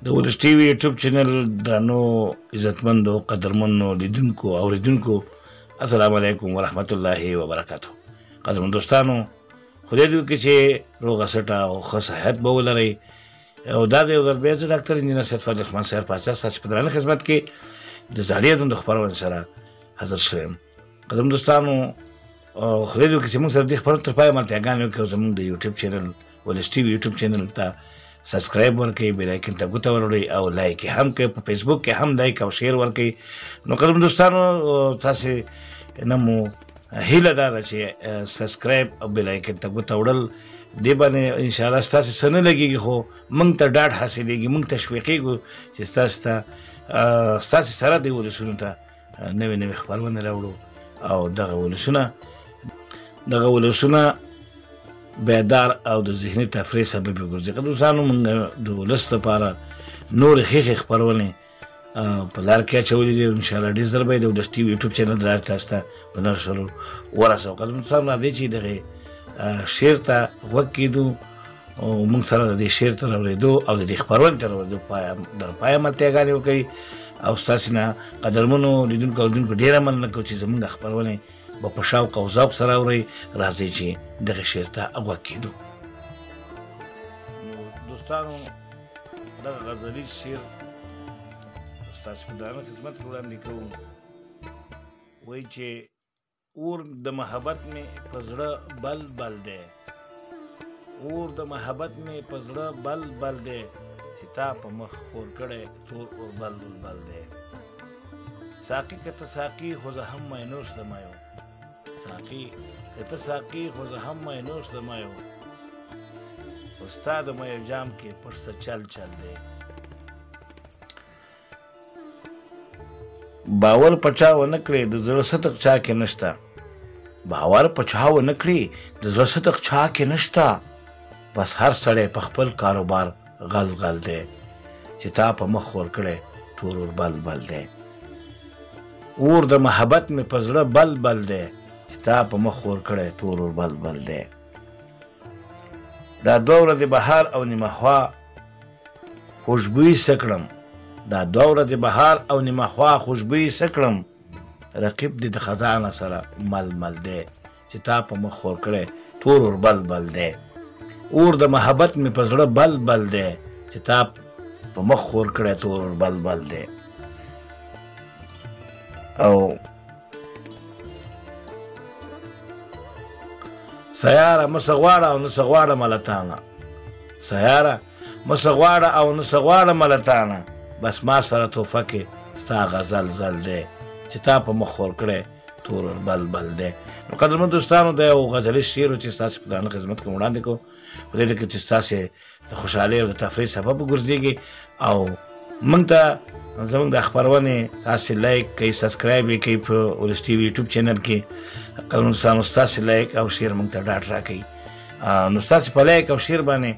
د ولس ټي وي یوټیوب چینل درنو عزتمندو قدرمنو لیدونکو اوریدونکو السلام علیکم ورحمت الله وبرکاتو. قدرمن دوستانو خدای دې وکړي چې روغه سټه او ښه صحت به ولرئ او دا د یو ځل بیا زه ډاکټر انجینر سید فضل رحمان صاحب پاچا ستاسو په درانه خدمت کې د زاړې د خپرونې سره حاضر شوی یم. قدرمن دوستانو خدای دې وکړي چې موږ سره دې خپرونې تر پایه ملتیاګانې وکړو. زموږ د یوټیوب چینل ولس ټي وي یوټیوب چینل ته سبسکرایب ورکړئ، بیل آیکن ته ګوته وروړئ او لایک یې هم کړئ. په فیسبوک کې هم لایک او شیر ورکړئ. نو قدرمن دوستانو تاسې نه مو هیله دا ده چې سبسکرایب او بیل آیکن ته ګوته وړل دې باندې انشاءالله ستاسې څه نه لګېږي خو موږ ته ډاډ حاصلېږي، موږ تشویقېږو چې ستاسې سره دې ولسونو ته نوې نوې خپرونې راوړو او دغه ولسونه بیدار او د ذهني تفریح سبب وګرځي. قدرمنانو موږ د ولس لپاره نورې ښې خپرونې په لار کې اچولې دي. انشاءالله ډېر ژر به یې د ولس ټي وي یوټیوب چینل له لارې تاسو ته په نشر ورسوو. قدرمنانو راځئ چې دغې شیر ته غوږ کېږدو او موږ سره د دې شیر تر اورېدو او د دې خپرونې تر اورېدو در پایه ملتیاګانې وکړئ او ستاسې نه قدرمنو لیدونکو اورېدونکو ډېره مننه کوو چې زموږ خپرونې به په شوق او ذوق سره اورئ. راځئ چې دغه شعر ته غوږ کېږدو. دوستانو دغه غزلي شعر ستاسو په درانه خدمت کې وړاندې کوو. وایي چې اور د محبت مې په زړه بل بل دی، اور د محبت مې په زړه بل بل دی چې تا په مخ خور کړی تور اور بل بل دی. ساقي که ته ساقي خو زه هم مینوش د مایو، ساقي که ته ساقي خو زه هم مینوش د مایو، خو ستا د مایو جام کې پټ څه چل چل دی. باور په چا ونه کړې د زړه صدق چا کې نشته، باور په چا ونه کړې د زړه صدق چا کې نشته، بس هر سړی په خپل کاروبار غل غل دی چې تا په مخ ور کړی تور اور بل بل دی. اور د محبت مې په زړه بل بل دی چې تا په مخ ور کړی تور اور بل بل دی. دا دوه ورځې بهار او نیمه خوا خوشبویي څه کړم، دا دوه ورځې بهار او نیمه خوا خوشبویي څه کړم، رقیب دې د خزانه سره مل مل دی چې تا په مخ ور کړی تور اور بل بل دی. اور د محبت مې په زړه بل بل دی چې تا په مخ خور کړی تور اور بل بل دی. او سیاره مه څه غواړه او نه څه غواړه ملتانه، سیاره مه څه غواړه او نه څه غواړه ملتانه، بس ما سره توفه کې ستا غزل زل دی چې تا په مخ خور کړی تور اور بل بل دی. نو قدرمن دوستانو دا یو غزلي شعر و چې ستاسې په درانه خدمت کې وړاندې کوو. خدای دې وکړي چې ستاسې د خوشحالۍ او د تفریح سبب وګرځېږي او موږ ته زموږ د خپرونې تاسې لایک کوئ، سبسکرایب یې کوئ په ولس ټي وي یوټیوب چینل کې. قدرمن دوستانو ستاسې لایک او شیر موږ ته ډاډ راکوي. نو ستاسې په لایک او شیر باندې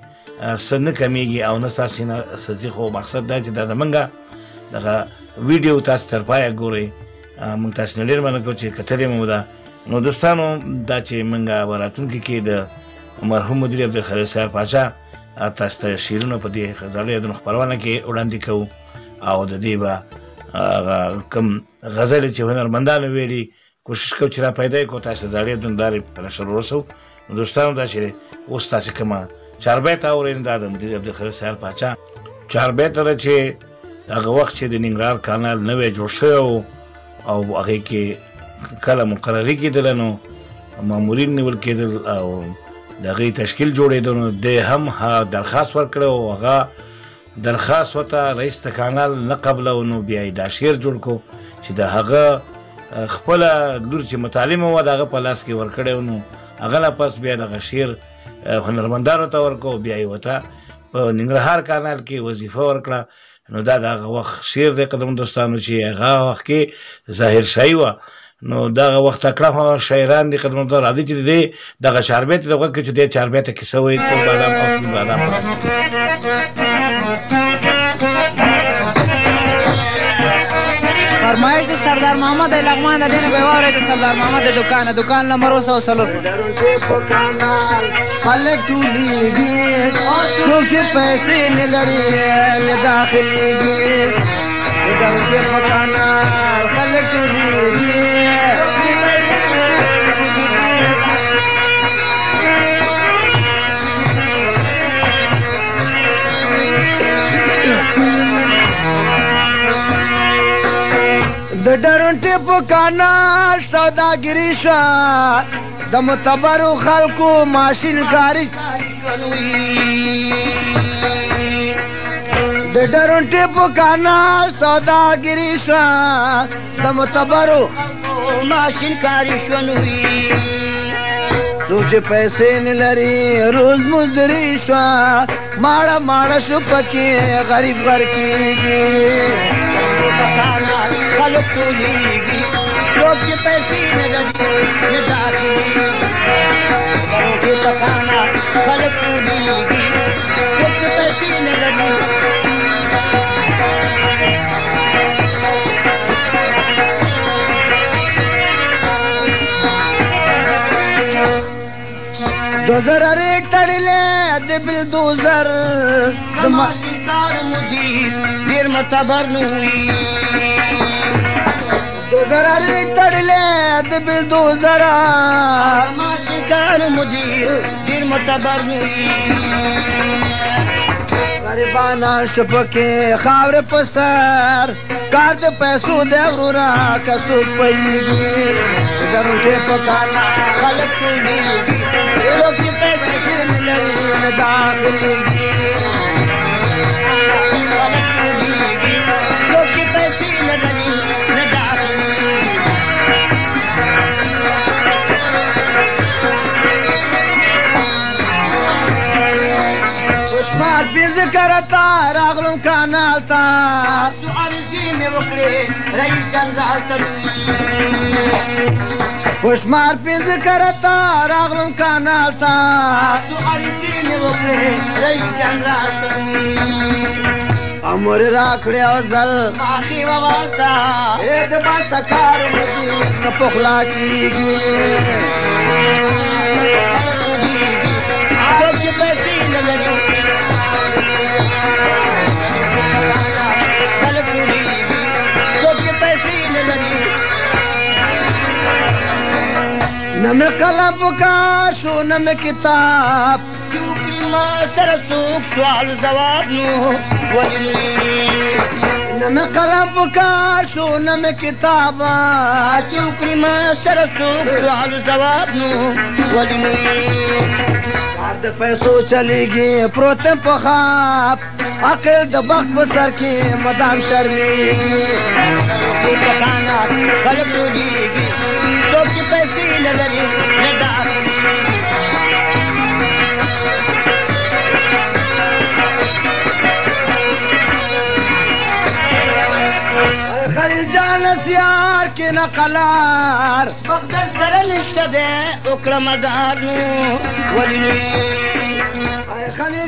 څه نه کمیږي او نه ستاسې نه څه ځي، خو مقصد دا چې دا زموږ دغه ویډیو تاسې تر پایه ګورئ. موږ تاسې نه ډېر مننه کوو چې کتلې مو ده. نو دوستانو دا چې موږ به راتلونکي کې د مرحوم مدیر عبدالخلیق صاحب پاچا تاسو ته شعرونه په دې زاړه یادونو خپرونه کې وړاندې کوو او د دې به کوم غزلې چې هنرمندانو ویلي کوشش کوو چې را پیدا یې کړو تاسو ته زاړه یادونه لارې په نشر ورسوو. نو دوستانو دا چې اوس تاسې کومه چاربیته اورئ دا د مدیر عبدالخلیق صاحب پاچا چاربیته ده چې هغه وخت چې د ننګرهار کانال نوی جوړ شوی و او هغې کې کله مقرري کېدله نو مامورین نیول کېدل او د هغې تشکیل جوړېده. نو دی هم درخواست ورکړی او هغه درخواست ورته رئیس د کانال نه قبله. نو بیا یې دا شعر جوړ کړو چې د هغه خپله لور چې متعلمه وه د هغه په لاس کې ورکړی و. نو هغه نه پس بیا دغه شعر هنرمندانو ته ورکړو، بیا یې ورته په ننګرهار کانال کې وظیفه ورکړه. نو دا د هغه وخت شعر دی قدرمن دوستانو چې هغه وخت کې ظاهر شاهي وه. نو دغه وخت تکړه شاعران دي قدرمن دوستانو راځي چې دې دغه چاربیته د غوږ کې چې دې چاربیته کیسه وایي ټول بادام او سپین بادام فرمایش د سردار محمد لغمان د دین به واره د سردار محمد د دکان نمبر 200 خلک ټولېږي څوک چې پیسې نه لري نه داخلېږي دروازې په کانال خلک ټولېږي د ډرونټې په کانال سوداګري شوه د معتبرو خلکو ماشین کاري د ډرونټې په کانال سوداګري شوه د معتبرو ماشین کاري شون وي څوک چې پیسې نه لري روز مزدوري شوه ماړه ماړه شو پکې غریب غر کېږي خلک ټولېږي څوک چې پیسې نه لري نه داخلېږي دروازې په کانال خلک ټولېږي څوک چې پیسې نه لري دوزر ریټ تړلې د بلدوزر د ماشین کار مدیر ډېر معتبر نه وي دوزر ریټ تړلې د بلدوزر ماشین کار مدیر ډېر معتبر نه وي غریبانان شپکې خاورې په سر کار د پیسو دی وروره که څوک پوهېږي دروازې په کانال خلک ټولېږي څوک چې پیسې نه لري نه داخلېږي خلک ټولېږي څوک چې پیسې نه لري نه داخلېږي شمار پنځه کرته راغلم کانال ته عرضې مې وکړې رئیس جنرال ته په شمار پنځه کرته راغلم کانال ته عرضې مې وکړې رئیس جنرال ته امر راکړی او ځل ماخي ووالته د باسه کار مدیر نه پخلا کېږي څوک چې پیسې نه لري نه مې قلم پکار شو نه مې کتاب چوکړي ما سره څوک سوال ځواب نو ولې نه مې قلم پکار شو نه مې کتاب چوکړي ما سره څوک سوال ځواب نو ولې کار د پیسو چلیږي پروت یم په خواب عقل د بخت په سر کې مدام شرمېږي په کانال خلک ټولېږي څوک چې پیسې نه لري نه داخلېږي خلیل جان سیار کې نه قلار بغداد سره نشته دی وکړه مدار نو ولې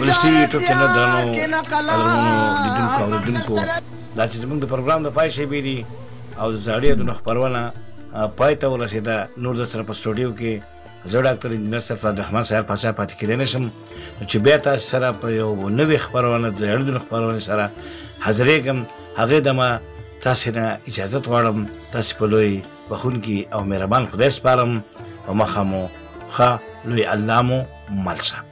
ولسي یوټیوب چینل درنو لیدونکو اورېدونکو دا چې زموږ د پروګرام د پای شیبې دي او د زاړیو خپرونه پای ته ورسېده نور د سره په سټوډیو کې زه ډاکټر انجینر صفر عبدالرحمن صاحب پاچا پاتې کېدی نه شم چې بیا تاسو سره په یو نوې خپرونه د زاړیو خپرونې سره حاضرېږم هغې دمه تاسې نه اجازت غواړم تاسې په لوی بخونکي او مهربان خدای سپارم په مخه مو ښه لوی الله مو مل شه